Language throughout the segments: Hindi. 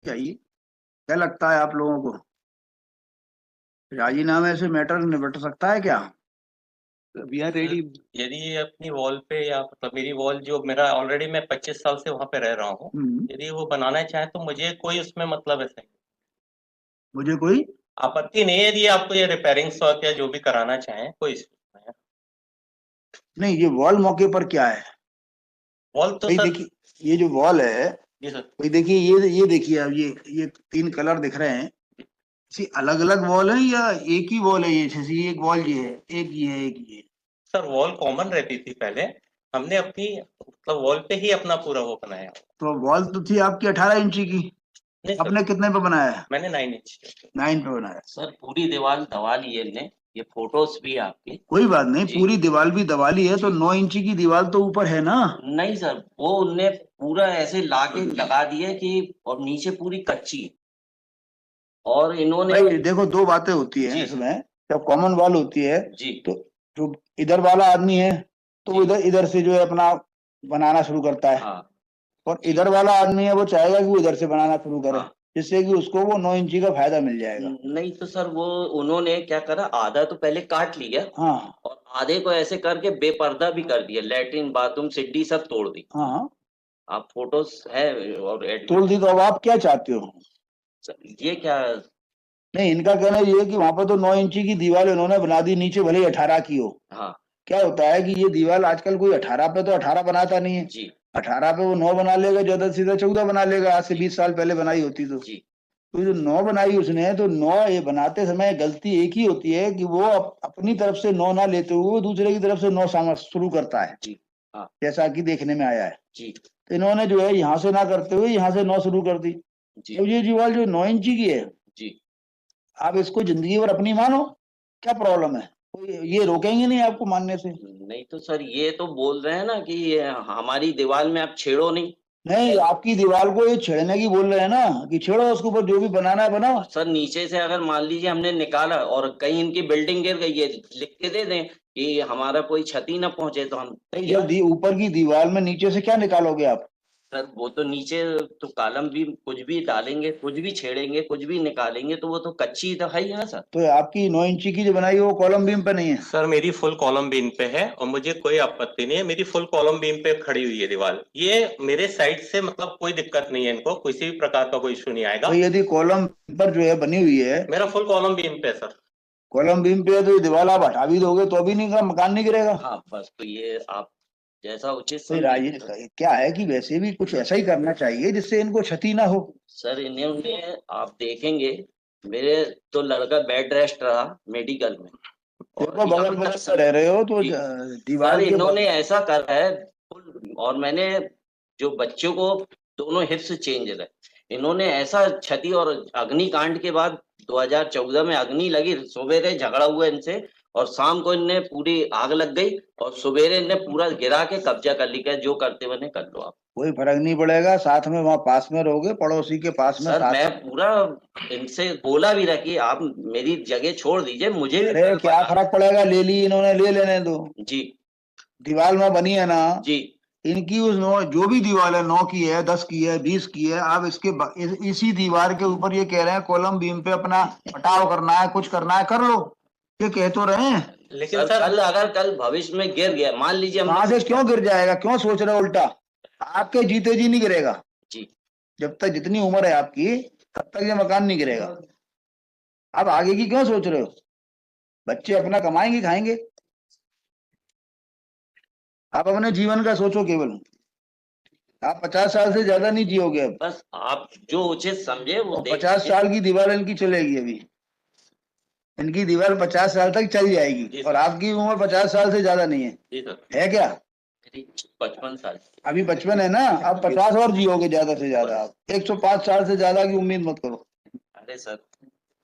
क्या ये क्या लगता है आप लोगों को, राजीनामे से मैटर निपट सकता है क्या? We are ready. यदि ये अपनी वॉल पे या मतलब मेरी वॉल जो मेरा ऑलरेडी मैं 25 साल से वहां पे रह रहा हूँ, यदि वो बनाना चाहे तो मुझे कोई उसमें मतलब ऐसा नहीं, मुझे कोई आपत्ति नहीं है। यदि आपको ये रिपेयरिंग वर्क या जो भी कराना चाहें कोई इशू नहीं है। नहीं, ये वॉल मौके पर क्या है? वॉल तो भाई सर। देखिए, ये जो वॉल है, जी सर। भाई देखिए, ये देखिए, अब ये तीन कलर दिख रहे हैं। इसी अलग अलग वॉल है या एक ही वॉल है? ये जैसे ये एक वॉल, ये है, एक ये है, एक ये है। सर वॉल कॉमन रहती थी पहले, हमने अपनी मतलब वॉल पे ही अपना पूरा वो बनाया। तो वॉल तो थी आपकी 18 इंची की। नहीं सर, आपने कितने पे बनाया है? मैंने 9 इंच। 9 पे बनाया। सर पूरी दीवार दबा ली है इनने, ये फोटोज भी है आपकी। कोई बात नहीं, जी। पूरी दीवार भी दवाली है तो जी। 9 इंची की दीवार तो ऊपर है ना। नहीं सर, वो उनने पूरा ऐसे लाके लगा दिया कि, और नीचे पूरी कच्ची है। और इन्होंने। भाई देखो, दो बातें होती है जी। इसमें। जब कॉमन वॉल होती है जी। तो जो इधर वाला आदमी है तो वो जी। इधर इधर से जो है अपना बनाना शुरू करता है। हाँ। और जी। इधर वाला आदमी है वो चाहेगा कि वो इधर से बनाना शुरू करे, हाँ। जिससे कि उसको वो 9 इंची का फायदा मिल जाएगा। नहीं तो सर, वो उन्होंने क्या करा, आधा तो पहले काट लिया हाँ और आधे को ऐसे करके बेपर्दा भी कर दिया, लेटरिन बाथरूम सीढ़ी सब तोड़ दी। हाँ हाँ, आप फोटोज है और तोड़ दी। तो अब आप क्या चाहते हो? ये क्या। नहीं, इनका कहना ये है कि वहां पर तो 9 इंची की दीवार इन्होंने बना दी, नीचे भले ही 18 की हो। हाँ। क्या होता है कि ये दीवार आजकल कोई 18 पे तो 18 बनाता नहीं है। जी। 18 पे वो 9 बना लेगा, ज्यादा से सीधा 14 बना लेगा, आज से 20 साल पहले बनाई होती तो। जी। तो जो 9 बनाई उसने, तो 9 ये बनाते समय गलती एक ही होती है कि वो अपनी तरफ से 9 ना लेते हुए वो दूसरे की तरफ से 9 शुरू करता है। जी। हाँ। जैसा कि देखने में आया है। जी। तो इन्होंने जो है यहाँ से ना करते हुए यहाँ से 9 शुरू कर दी। जी। तो ये दीवार जो 9 इंची की है, जी। आप इसको जिंदगी भर अपनी मानो, क्या प्रॉब्लम है? कोई ये रोकेंगे नहीं आपको मानने से। नहीं तो सर, ये तो बोल रहे हैं ना कि ये हमारी दीवार में आप छेड़ो नहीं। नहीं, आपकी दीवार को ये छेड़ने की बोल रहे हैं ना, कि छेड़ो उसके ऊपर जो भी बनाना है बनाओ। सर नीचे से अगर मान लीजिए हमने निकाला और कहीं इनकी बिल्डिंग गिर गई है, लिख के दे दें कि हमारा कोई क्षति ना पहुंचे तो हम नहीं, जब ऊपर की दीवार में नीचे से क्या निकालोगे आप? सर वो तो नीचे तो कॉलम भी कुछ भी डालेंगे, कुछ भी छेड़ेंगे, कुछ भी निकालेंगे तो वो तो कच्ची तो है ही ना सर। तो आपकी 9 इंची की जो बनाई है वो कॉलम बीम पे नहीं है? सर मेरी फुल कॉलम बीम पे है और मुझे कोई आपत्ति नहीं है, मेरी फुल कॉलम बीम पे खड़ी हुई है दीवार। ये मेरे साइड से मतलब कोई दिक्कत नहीं है, इनको किसी भी प्रकार का कोई इशू नहीं आएगा। तो यदि कॉलम पर जो है बनी हुई है, मेरा फुल कॉलम बीम पे है सर। कॉलम बीम पे है, तो ये दीवार आप हटा भी दोगे तो भी नहीं, मकान नहीं गिरेगा। हाँ बस, तो ये आप जैसा उचित तो समझे। क्या है कि वैसे भी कुछ ऐसा ही करना चाहिए जिससे इनको क्षति ना हो। सर इन्होंने, आप देखेंगे, मेरे तो लड़का बेड रेस्ट रहा मेडिकल में। और देखो, बगल यहाँ बगल तक से रह रहे हो तो जी, दीवार सर के इन्होंने ऐसा करा है और मैंने जो बच्चों को दोनों हिप्स चेंज रहे, इन्होंने ऐसा क्षति। और अग्निकांड के बाद 2014 में अग्नि लगी, सवेरे झगड़ा हुआ इनसे और शाम को इनने पूरी आग लग गई और सवेरे इनने पूरा गिरा के कब्जा कर लिया, जो करते बने कर लो आप। कोई फर्क नहीं पड़ेगा, साथ में वहां पास में रहोगे, पड़ोसी के पास में सर साथ। मैं पूरा इनसे बोला भी रहा कि आप मेरी जगह छोड़ दीजिए, मुझे भी अरे क्या बता। फर्क पड़ेगा, ले ली इन्होंने, ले लेने दो। जी। दीवार में बनी है ना, जी। इनकी उस 9 जो भी दीवार है, 9 की है, 10 की है, 20 की है, आप इसी दीवार के ऊपर ये कह रहे हैं कॉलम बीम पे अपना पटाव करना है, कुछ करना है, कर लो। ये कह तो रहे हैं। लेकिन सर कल अगर कल भविष्य में गिर गया, मान लीजिए वहां हमने से क्यों गिर जाएगा? क्यों सोच रहे हो उल्टा? आपके जीते जी नहीं गिरेगा। जी। जब तक जितनी उम्र है आपकी, तब तक ये मकान नहीं गिरेगा। आप आगे की क्यों सोच रहे हो? बच्चे अपना कमाएंगे, खाएंगे। आप अपने जीवन का सोचो केवल। आप 50 साल से ज्यादा नहीं जियोगे अब। बस आप जो उचित समझे वो और देख 50 साल की दीवार इनकी चलेगी अभी। इनकी दीवार 50 साल तक चल जी जाएगी, और सर। आपकी उम्र 50 साल से ज्यादा नहीं है। जी सर। है क्या? मेरी 55 साल। अभी 55 है ना, आप 50 और जियोगे ज्यादा से ज्यादा। आप 105 साल से ज्यादा की उम्मीद मत करो। अरे सर।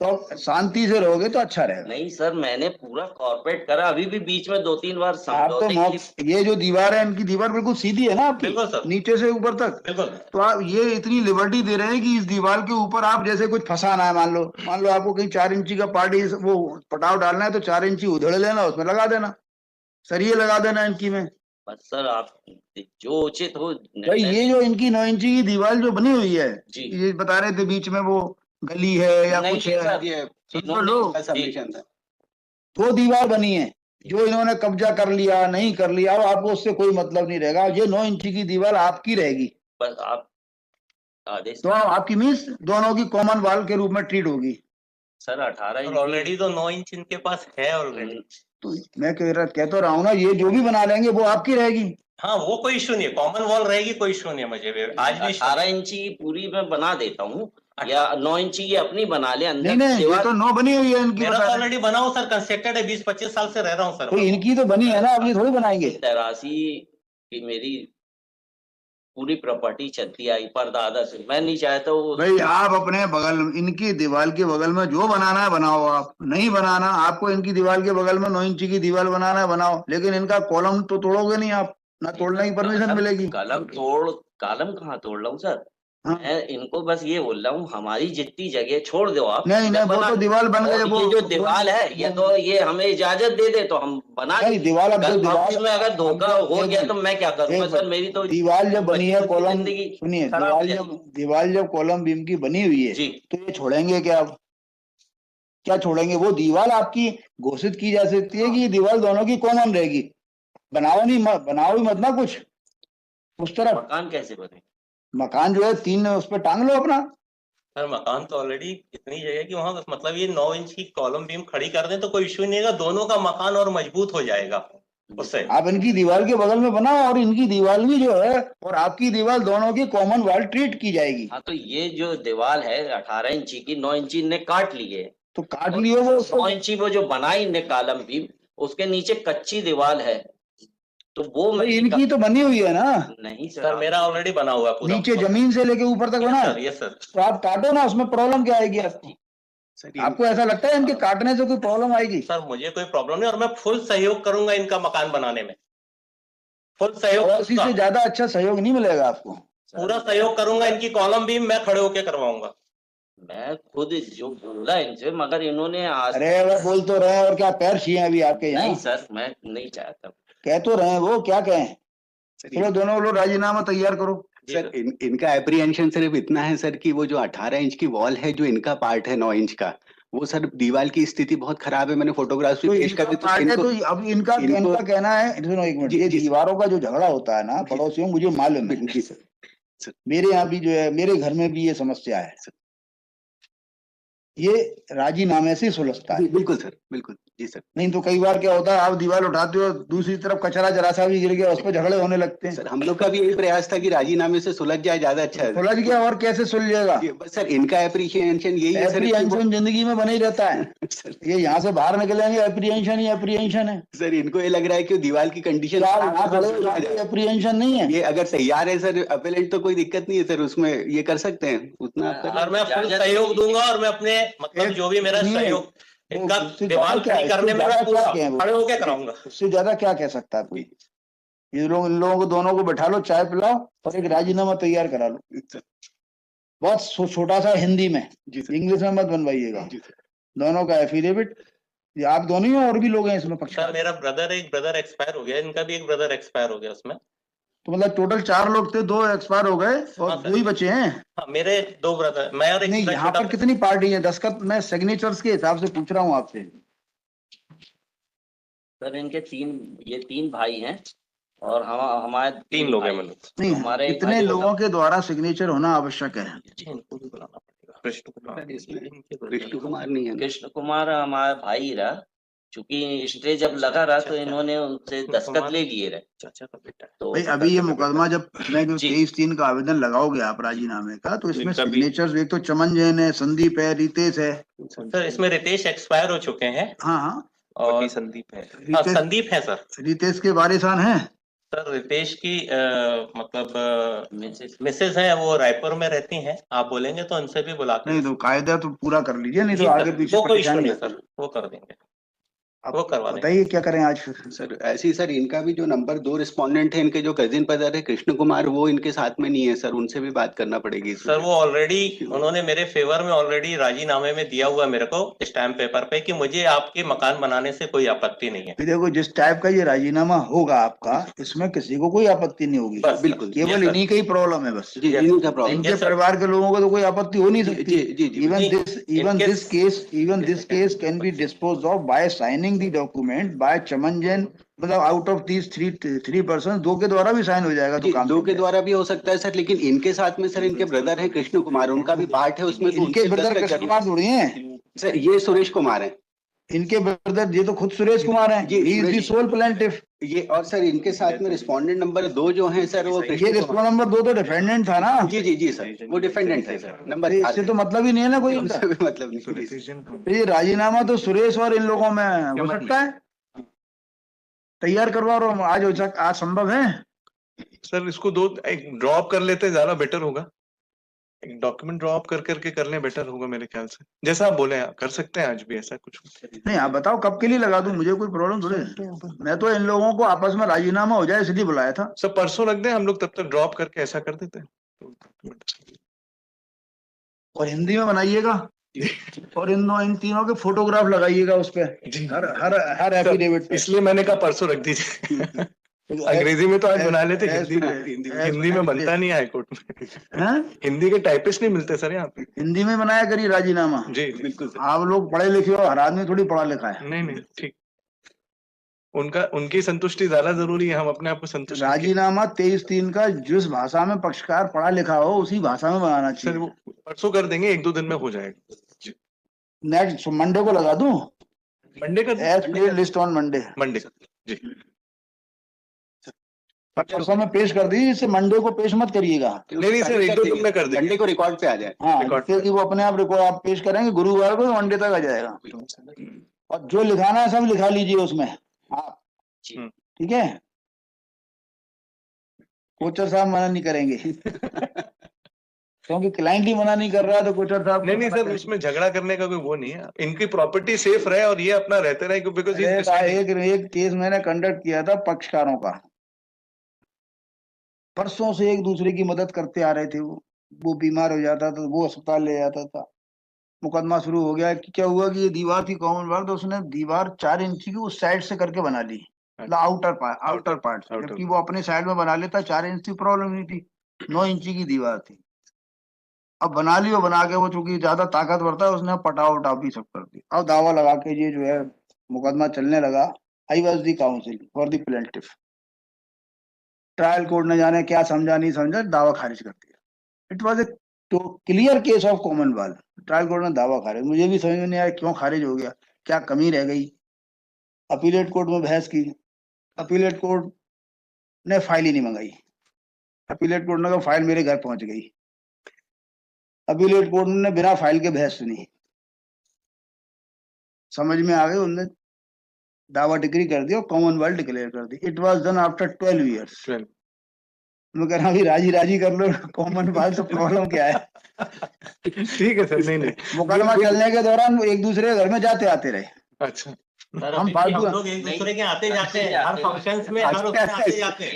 तो शांति से रहोगे तो अच्छा रहेगा। नहीं सर, मैंने पूरा कॉर्पोरेट करा, अभी भी बीच में 2-3 बार आप तो समझौते के लिए। ये जो दीवार है, इनकी दीवार बिल्कुल सीधी है ना आपकी, बिल्कुल सर। नीचे से ऊपर तक। बिल्कुल। तो आप ये इतनी लिबर्टी दे रहे हैं कि इस दीवार के ऊपर आप जैसे कुछ फंसाना है, मान लो आपको कहीं 4 इंची का पार्टी वो पटाव डालना है, तो 4 इंची उधेड़ लेना, उसमें लगा देना, सरिये लगा देना इनकी में। बस सर आप जो उचित हो भाई ये जो इनकी 9 इंची की दीवार जो बनी हुई है, जी ये बता रहे थे बीच में वो गली है या नहीं कुछ नहीं है, सर, ये सुन तो इन्होंने- लो, सबमिशन था। वो दीवार बनी है जो इन्होंने कब्जा कर लिया नहीं कर लिया, अब आपको उससे कोई मतलब नहीं रहेगा, ये 9 इंची की दीवार आपकी रहेगी, बस आप आदेश तो आपकी मीन्स दोनों की कॉमन वॉल के रूप में ट्रीट होगी। सर 18 और ऑलरेडी तो 9 इंच इनके पास है ऑलरेडी। तो मैं कह तो रहा हूँ ना, ये जो भी बना लेंगे वो आपकी रहेगी। हाँ वो कोई इशू नहीं है, कॉमन वॉल रहेगी, कोई इशू नहीं है मुझे भी, आज भी issue 18 इंची की पूरी मैं बना देता हूँ, या 9 इंची की अपनी बना ले अंदर नहीं नहीं, ये दीवार। तो 9 बनी हुई है इनकी, मेरा बता तो रहे। ऑलरेडी बना हुआ सर, कंस्ट्रक्टेड है, 20-25 साल से रह रहा हूँ सर। तो इनकी तो बनी है ना, अब ये थोड़ी बनाएंगे। 83 की मेरी पूरी प्रॉपर्टी चलती आई परदादा से, मैं नहीं चाहता वो। भाई आप अपने बगल, इनकी दीवार के बगल में जो बनाना है बनाओ, आप नहीं बनाना, आपको इनकी दीवार के बगल में 9 इंची की दीवार बनाना है बनाओ, लेकिन इनका कॉलम तो तोड़ोगे नहीं आप, ना तोड़ने की परमिशन मिलेगी। कॉलम कहाँ तोड़ रहा हूँ सर, हाँ। मैं इनको बस ये बोल रहा हूँ हमारी जितनी जगह छोड़ दो आप। नहीं नहीं, वो तो दीवार बन गई, और वो ये जो दीवार है ये तो ये हमें इजाजत दे दे तो हम बना नहीं, दीवार अब कल जो दीवार भविष्य में अगर धोखा हो गया तो मैं क्या करूंगा सर, मेरी तो दीवार जब बनी है बच्चों की कॉलम, जिंदगी सुनिए, खराब हो दीवार जब कॉलम बीम की बनी हुई है जी तो ये छोड़ेंगे क्या आप? क्या छोड़ेंगे? वो दीवार आपकी घोषित की जा सकती है कि ये दीवार दोनों की कॉमन रहेगी, बनाओ नहीं बनाओ ही मत ना कुछ उस तरफ। मकान कैसे बने? मकान जो है 3 उस पर टांग लो अपना। सर मकान तो ऑलरेडी इतनी जगह कि वहां मतलब ये 9 इंच की कॉलम बीम खड़ी कर दें तो कोई इश्यू नहीं है, दोनों का मकान और मजबूत हो जाएगा उससे। आप इनकी दीवार के बगल में बनाओ और इनकी दीवार भी जो है और आपकी दीवार दोनों की कॉमन वॉल ट्रीट की जाएगी। हाँ तो ये जो दीवार है 18 इंची की, 9 इंची ने काट ली है, तो काट लियो वो 9 इंची वो जो बनाई ने कॉलम भी, उसके नीचे कच्ची दीवार है, तो वो मैं इनकी तो बनी हुई है ना, नहीं सर मेरा ऑलरेडी बना हुआ है पूरा, नीचे जमीन से लेके ऊपर तक बना है। सर। Yes sir. तो आप काटो ना, उसमें प्रॉब्लम क्या आएगी आपको? आपको ऐसा लगता है इनके काटने से कोई प्रॉब्लम आएगी? सर मुझे कोई प्रॉब्लम नहीं, और मैं फुल सहयोग करूंगा इनका मकान बनाने में, फुल सहयोग, पड़ोसी से ज्यादा अच्छा सहयोग नहीं मिलेगा आपको। पूरा सहयोग करूंगा, इनकी कॉलम बीम मैं खड़े होके करवाऊंगा। मैं खुद जो बोला इनसे, मगर इन्होंने आज अरे वो बोल तो रहे हैं, और क्या पैर छिए अभी आपके यहाँ? नहीं सर मैं नहीं चाहता। कह तो रहे हैं, वो क्या कहें? चलो दोनों लोग राजीनामा तैयार करो। सर इनका एप्रीहेंशन सिर्फ इतना है सर कि वो जो 18 इंच की वॉल है जो इनका पार्ट है 9 इंच का, वो सर दीवार की स्थिति बहुत खराब है, मैंने फोटोग्राफ तो पेश कर दी इनका पार्ट है, तो अब इनका कहना है, सुनो एक मिनट, ये दीवारों का जो झगड़ा होता है ना पड़ोसियों, मुझे मालूम है, मेरे यहाँ भी जो है, मेरे घर में भी ये समस्या है, ये राजीनामे से सुलझता है। बिल्कुल सर, बिल्कुल जी सर। नहीं तो कई बार क्या होता है, आप दीवार उठाते हो, दूसरी तरफ कचरा जरा सा भी गिर गया, उस पर झगड़े होने लगते हैं। सर हम लोग का भी यही प्रयास था कि राजीनामे से सुलझ जाए, ज्यादा अच्छा है। सुलझ गया और कैसे सुलझेगा? बस सर इनका एप्रीशिएशन यही है सर, एप्रीहेंशन जिंदगी में बना ही रहता है। ये यहाँ से बाहर निकलेंगे, एप्रीहेंशन ही एप्रीहेंशन है सर। इनको ये लग रहा है कि दीवार की कंडीशन एप्रीहेंशन नहीं है। ये अगर तैयार है सर अपेलेंट तो कोई दिक्कत नहीं है सर, उसमें ये कर सकते हैं उतना। और मैं फुल सहयोग दूंगा, और मैं अपने मतलब जो भी मेरा सहयोग इनका दीवार खड़ी करने में मैं पूरा खड़े होके कराऊंगा। उससे ज्यादा क्या कह सकता है कोई? ये लोग, इन लोगों को दोनों को बैठा लो, चाय पिलाओ और एक राजीनामा तैयार करा लो, बहुत छोटा सा हिंदी में, इंग्लिश में मत बनवाइएगा। दोनों का एफिडेविट, आप दोनों ही और भी लोग हैं इसमें पक्ष। सर मेरा एक ब्रदर एक्सपायर हो गया, इनका भी एक ब्रदर एक्सपायर हो गया उसमें, तो मतलब टोटल 4 लोग थे, 2 एक्सपायर हो गए और हाँ, 2 ही बचे हैं। हाँ, मेरे 2 ब्रदर, मैं और एक नहीं, यहाँ पर कितनी पार्टी है? दस्तखत मैं सिग्नेचर्स के हिसाब से पूछ रहा हूँ आपसे। सर इनके 3 भाई हैं और हमारे 3 लोग हैं। मतलब नहीं, हमारे कितने लोगों के द्वारा सिग्नेचर होना आवश्यक है? इनको भी बुलाना पड़ेगा। कृष्ण कुमार नहीं है, कृष्ण कुमार हमारा भाई रहा, चूंकि स्टे जब लगा रहा तो इन्होंने उनसे दस्तखत ले लिए रहे। चाचा का बेटा। तो भाई अभी ये मुकदमा जब 23/3 का आवेदन लगाओगे आप राजीनामे का, तो इसमें सिग्नेचर्स एक तो चमन जैन है, संदीप है, रितेश है। सर इसमें रितेश एक्सपायर हो चुके हैं। हाँ हाँ, और संदीप है। संदीप है सर। रितेश के वारिसान हैं। सर रितेश की मतलब मिसेज है, वो रायपुर में रहती हैं, आप बोलेंगे तो उनसे भी बुला के। नहीं तो कायदा तो पूरा कर लीजिए, नहीं तो आगे पीछे वो कोई इशू परेशानी नहीं है सर, वो कर देंगे। अब वो करवा देंगे। बताइए क्या करें आज फिर। सर ऐसे ही सर इनका भी जो नंबर 2 रिस्पोंडेंट है, इनके जो कजिन ब्रदर है कृष्ण कुमार, वो इनके साथ में नहीं है सर, उनसे भी बात करना पड़ेगी इस सर वजह वो ऑलरेडी उन्होंने मेरे फेवर में ऑलरेडी राजीनामे में दिया हुआ है मेरे को स्टैम्प पेपर पे कि मुझे आपके मकान बनाने से कोई आपत्ति नहीं है। फिर देखो जिस टाइप का ये राजीनामा होगा आपका, इसमें किसी को कोई आपत्ति नहीं होगी, बस बिल्कुल। केवल Yes, इन्हीं का ही प्रॉब्लम है बस। जी Yes, इनका प्रॉब्लम। इनके Yes, sir. परिवार के लोगों को तो कोई आपत्ति हो नहीं जी सकती। जी जी Even नहीं, this case, even this case can be disposed of by signing the document by Chamanjan, मतलब out of these three persons, दो के द्वारा भी साइन हो जाएगा तो जी, काम दो चल के जाएगा। द्वारा भी हो सकता है सर, लेकिन इनके साथ में सर इनके ब्रदर है कृष्ण कुमार, उनका भी पार्ट है उसमें, तो इनके उनसे ब्रदर दस्तखत कृष्ण करना- कुमार थोड़ी हैं, सर ये सुरेश कुमार है। इनके ब्रदर ये तो खुद सुरेश कुमार हैं, जी, he is the Suresh- sole plaintiff। ये और सर इनके साथ में रिस्पोंडेंट नंबर 2 जो है सर, वो ये कृष्ण कुमार। रिस्पोंड नंबर 2 तो डिफेंडेंट था ना, जी जी जी सर, वो डिफेंडेंट है सर, नंबर तो 4 इससे तो मतलब ही नहीं है ना कोई इनका। मतलब नहीं। तो ये राजीनामा तो सुरेश और इन लोगों में हो सकता है, तैयार करवा रहा हूँ आज, हो सकता आज संभव है। सर इसको एक ड्रॉप कर लेते ज्यादा बेटर होगा, एक डॉक्यूमेंट ड्रॉप करके कर लें, बेटर होगा मेरे ख्याल से। जैसा आप बोले कर सकते हैं आज भी ऐसा कुछ। नहीं आप बताओ कब के लिए लगा दूं, मुझे कोई प्रॉब्लम थोड़ी है। मैं तो इन लोगों को आपस में राजीनामा हो जाए इसलिए बुलाया था। सर परसों रख दें हम लोग, तब तक ड्रॉप करके ऐसा कर देते हैं। और हिंदी में बनाइएगा और इन तीनों के फोटोग्राफ लगाइएगा उस पे, जी। हर एफिडेविट पे। इसलिए मैंने कहा परसों रख दीजिए। अंग्रेजी में तो आज बना लेते, हिंदी में बनता नहीं है हाईकोर्ट में। हैं? हिंदी के टाइपिस्ट नहीं मिलते सर यहाँ पे। हिंदी में बनाया करिए राजीनामा। जी बिल्कुल सर। आप लोग पढ़े लिखे हो, हर आदमी थोड़ी पढ़ा लिखा है। नहीं ठीक, उनकी संतुष्टि ज्यादा जरूरी है, हम अपने आप को संतुष्ट। राजीनामा 23/3 का जिस भाषा में पक्षकार पढ़ा लिखा हो उसी भाषा में बनाना सर चाहिए। वो परसों कर देंगे, 1-2 दिन में हो जाएगा। नेक्स्ट मंडे को लगा दूं, मंडे का एज पर list on Monday. Monday ji. परसों में पेश कर दीजिए, इससे मंडे को पेश मत करिएगा। नहीं सर, 1-2 दिन में कर देंगे। मंडे को रिकॉर्ड पे आ जाए। हाँ, रिकॉर्ड फिर वो अपने आप रिकॉर्ड आप पेश करेंगे, गुरुवार को मंडे तक आ जाएगा। और जो लिखाना है सब लिखा लीजिए उसमें आप, ठीक है। कोचर साहब मना नहीं करेंगे क्योंकि क्लाइंट ही मना नहीं कर रहा है तो कोचर साहब नहीं सर, उसमें झगड़ा करने का कोई वो नहीं है, इनकी प्रॉपर्टी सेफ रहे और ये अपना रहते रहे, बिकॉज एक केस मैंने कंडक्ट किया था पक्षकारों का, परसों से एक दूसरे की मदद करते आ रहे थे। वो बीमार हो जाता था वो अस्पताल ले जाता था, मुकदमा शुरू हो गया कि क्या हुआ कि ये दीवार थी कॉमन वाल, तो उसने दीवार 4 इंच की उस साइड से करके बना ली, मतलब आउटर पार्ट, जबकि वो अपने साइड में बना लेता, 4 इंच की प्रॉब्लम नहीं थी, 9 इंच की दीवार थी। अब बना ली, बना के वो चूंकि ज्यादा ताकतवर था उसने पटाव उटाव भी सब कर दी। अब दावा लगा के ये जो है मुकदमा चलने लगा। I was the council for the plaintiff. Trial court ने जाने क्या समझा नहीं समझा, दावा खारिज कर दिया। It was a clear case of Commonwealth. Trial court ने दावा खारिज, मुझे भी समझ में नहीं आया क्यों खारिज हो गया, क्या कमी रह गई। अपीलेट कोर्ट में बहस की, अपीलेट कोर्ट ने फाइल ही नहीं मंगाई। अपीलेट कोर्ट ने कहा फाइल मेरे घर पहुंच गई। अपीलेट कोर्ट ने बिना फाइल के बहस सुनी, समझ में आ गई, उन्होंने दावा डिक्री कर दिया और कॉमनवेल्थ डिक्लेयर कर दी। It was done after 12 years। मैं कह रहा हूँ अभी राजी कर लो, कॉमनवेल्थ तो प्रॉब्लम क्या है। ठीक है सर। नहीं मुकदमा चलने के दौरान वो एक दूसरे के घर में जाते आते रहे। अच्छा सर, हम हम फालतू लोग एक दूसरे के आते जाते हैं, हर फंक्शंस में हर उसमें आते जाते हैं।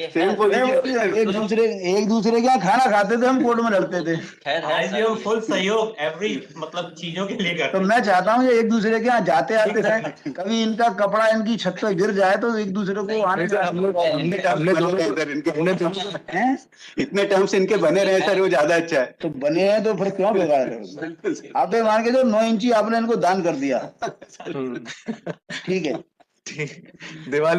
एक दूसरे के यहाँ खाना खाते थे, हम कोर्ट में लड़ते थे। खैर आज भी हम फुल सहयोग एवरी मतलब चीजों के लिए करते तो मैं चाहता हूँ ये एक दूसरे के यहाँ जाते आते रहे, कभी इनका कपड़ा इनकी छत पे गिर जाए तो एक दूसरे को आने हैं। इतने टर्म्स इनके बने रहे सर, वो ज्यादा अच्छा है। तो बने हैं तो फिर क्यों बेकार है। आप तो मान के जो 9 इंची आपने इनको दान कर दिया, ठीक है। दिवाली